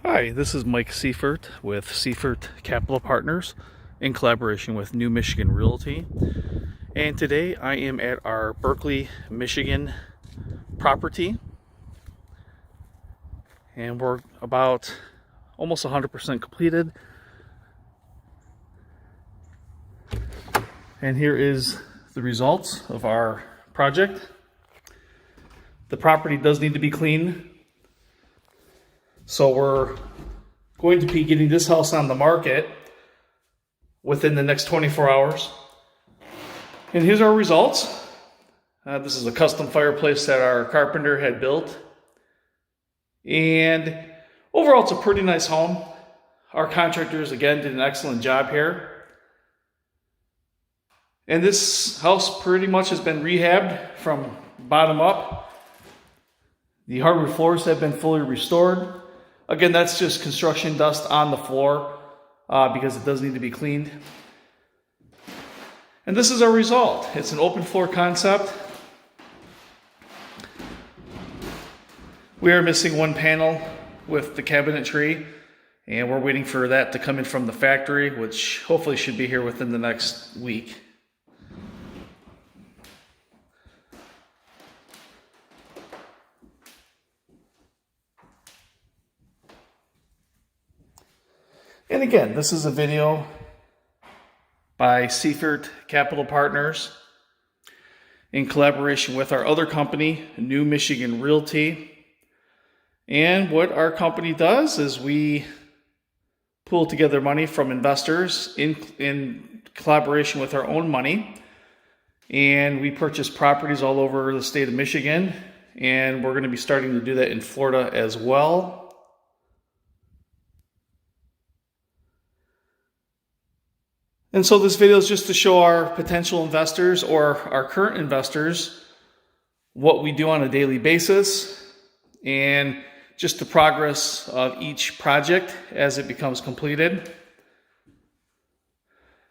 Hi, this is Mike Seifert with Seifert Capital Partners in collaboration with New Michigan Realty. And today I am at our Berkley, Michigan property. And we're about almost 100% completed. And here is the results of our project. The property does need to be cleaned. So we're going to be getting this house on the market within the next 24 hours. And here's our results. This is a custom fireplace that our carpenter had built. And overall, it's a pretty nice home. Our contractors, again, did an excellent job here. And this house pretty much has been rehabbed from bottom up. The hardwood floors have been fully restored. Again, that's just construction dust on the floor because it does need to be cleaned. And this is our result. It's an open floor concept. We are missing one panel with the cabinetry, and we're waiting for that to come in from the factory, which hopefully should be here within the next week. And again, this is a video by Seifert Capital Partners in collaboration with our other company, New Michigan Realty. And what our company does is we pull together money from investors in collaboration with our own money. And we purchase properties all over the state of Michigan. And we're going to be starting to do that in Florida as well. And so this video is just to show our potential investors or our current investors what we do on a daily basis and just the progress of each project as it becomes completed.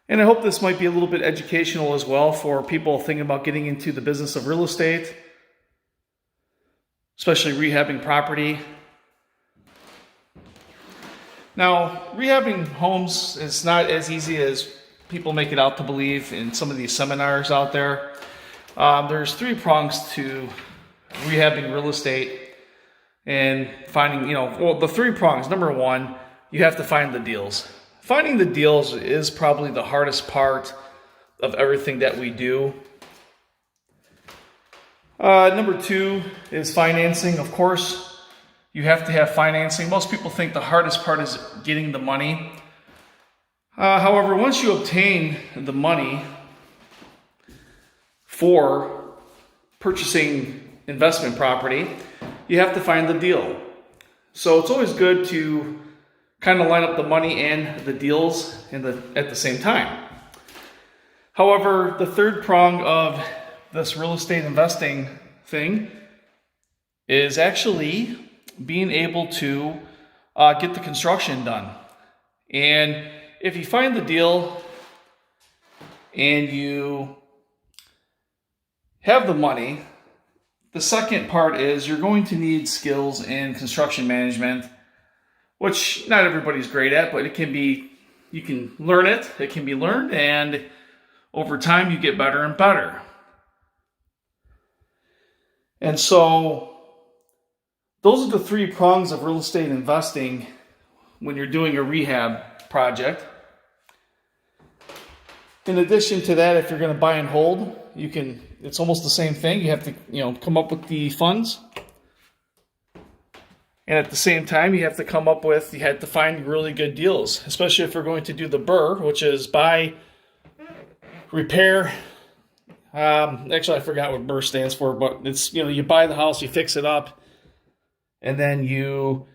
And I hope this might be a little bit educational as well for people thinking about getting into the business of real estate, especially rehabbing property. Now, rehabbing homes is not as easy as people make it out to believe in some of these seminars out there. There's three prongs to rehabbing real estate and finding, the three prongs. Number one, you have to find the deals. Finding the deals is probably the hardest part of everything that we do. Number two is financing. Of course, you have to have financing. Most people think the hardest part is getting the money. However, once you obtain the money for purchasing investment property, you have to find the deal. So it's always good to kind of line up the money and the deals at the same time. However, the third prong of this real estate investing thing is actually being able to get the construction done. And if you find the deal and you have the money, the second part is you're going to need skills in construction management, which not everybody's great at, but you can learn it. It can be learned, and over time you get better and better. And so those are the three prongs of real estate investing when you're doing a rehab project. In addition to that, if you're going to buy and hold, it's almost the same thing. You have to, come up with the funds. And at the same time, you have to find really good deals, especially if you're going to do the BRRRR, which is buy, repair. Actually, I forgot what BRRRR stands for, but it's, you buy the house, you fix it up, and then you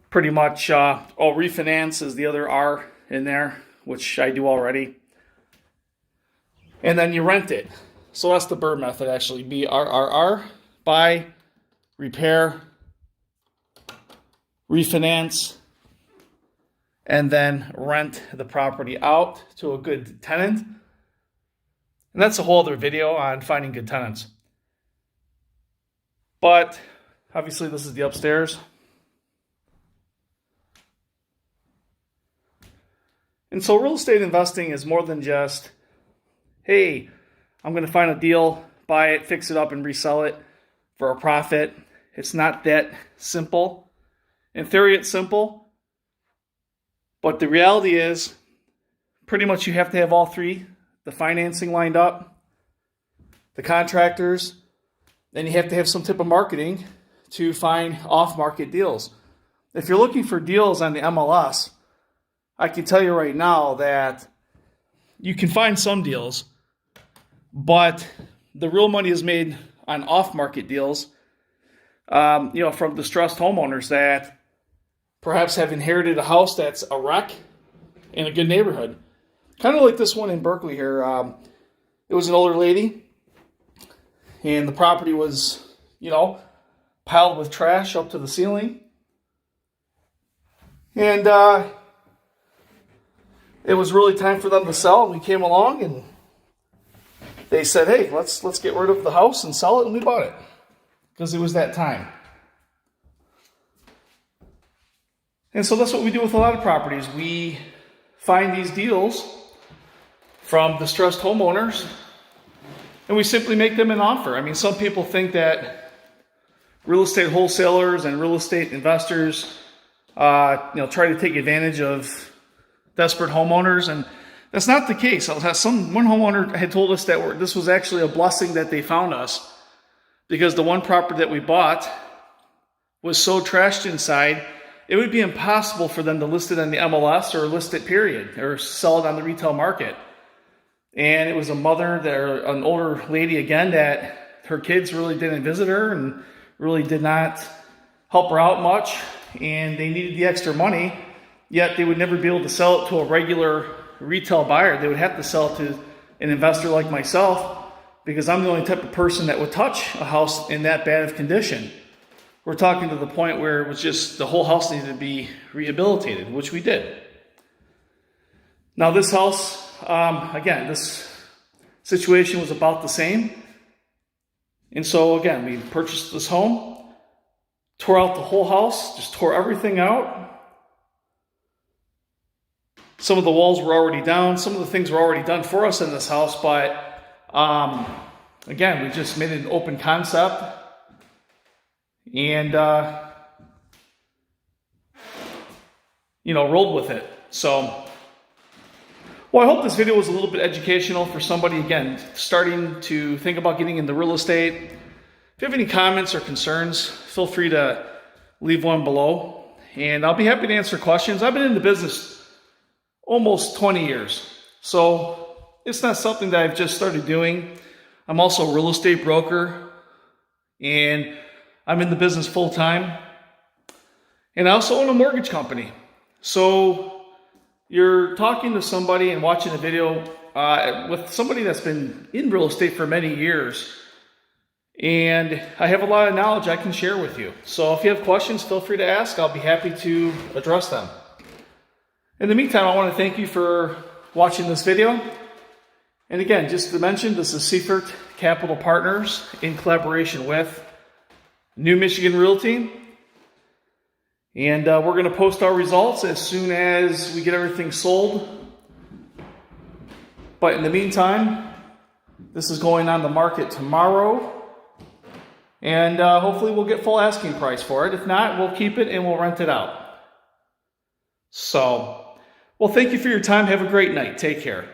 pretty much, refinance is the other R in there, which I do already. And then you rent it. So that's the BRRRR method, actually. BRRR, buy, repair, refinance, and then rent the property out to a good tenant. And that's a whole other video on finding good tenants. But obviously this is the upstairs. And so real estate investing is more than just, hey, I'm going to find a deal, buy it, fix it up, and resell it for a profit. It's not that simple. In theory, it's simple. But the reality is, pretty much you have to have all three: the financing lined up, the contractors, and you have to have some type of marketing to find off-market deals. If you're looking for deals on the MLS, I can tell you right now that you can find some deals, but the real money is made on off-market deals, from distressed homeowners that perhaps have inherited a house that's a wreck in a good neighborhood. Kind of like this one in Berkley here. It was an older lady, and the property was, piled with trash up to the ceiling. And it was really time for them to sell. We came along and they said, hey, let's get rid of the house and sell it, and we bought it because it was that time. And so that's what we do with a lot of properties. We find these deals from distressed homeowners and we simply make them an offer. I mean, some people think that real estate wholesalers and real estate investors try to take advantage of desperate homeowners, and that's not the case. One homeowner had told us that this was actually a blessing that they found us, because the one property that we bought was so trashed inside, it would be impossible for them to list it on the MLS or list it period, or sell it on the retail market. And it was a mother, an older lady again, that her kids really didn't visit her and really did not help her out much, and they needed the extra money, yet they would never be able to sell it to a regular retail buyer. They would have to sell it to an investor like myself, because I'm the only type of person that would touch a house in that bad of condition. We're talking to the point where it was just the whole house needed to be rehabilitated, which we did. Now this house, again, this situation was about the same. And so again, we purchased this home, tore out the whole house, just tore everything out. Some of the walls were already down. Some of the things were already done for us in this house. But again, we just made it an open concept. And, rolled with it. So, well, I hope this video was a little bit educational for somebody, again, starting to think about getting into real estate. If you have any comments or concerns, feel free to leave one below, and I'll be happy to answer questions. I've been in the business almost 20 years, so it's not something that I've just started doing. I'm also a real estate broker, and I'm in the business full time, and I also own a mortgage company. So you're talking to somebody and watching a video with somebody that's been in real estate for many years, and I have a lot of knowledge I can share with you. So if you have questions, feel free to ask. I'll be happy to address them. In the meantime, I want to thank you for watching this video. And again, just to mention, this is Seifert Capital Partners in collaboration with New Michigan Realty. And we're going to post our results as soon as we get everything sold. But in the meantime, this is going on the market tomorrow. And hopefully we'll get full asking price for it. If not, we'll keep it and we'll rent it out. So, well, thank you for your time. Have a great night. Take care.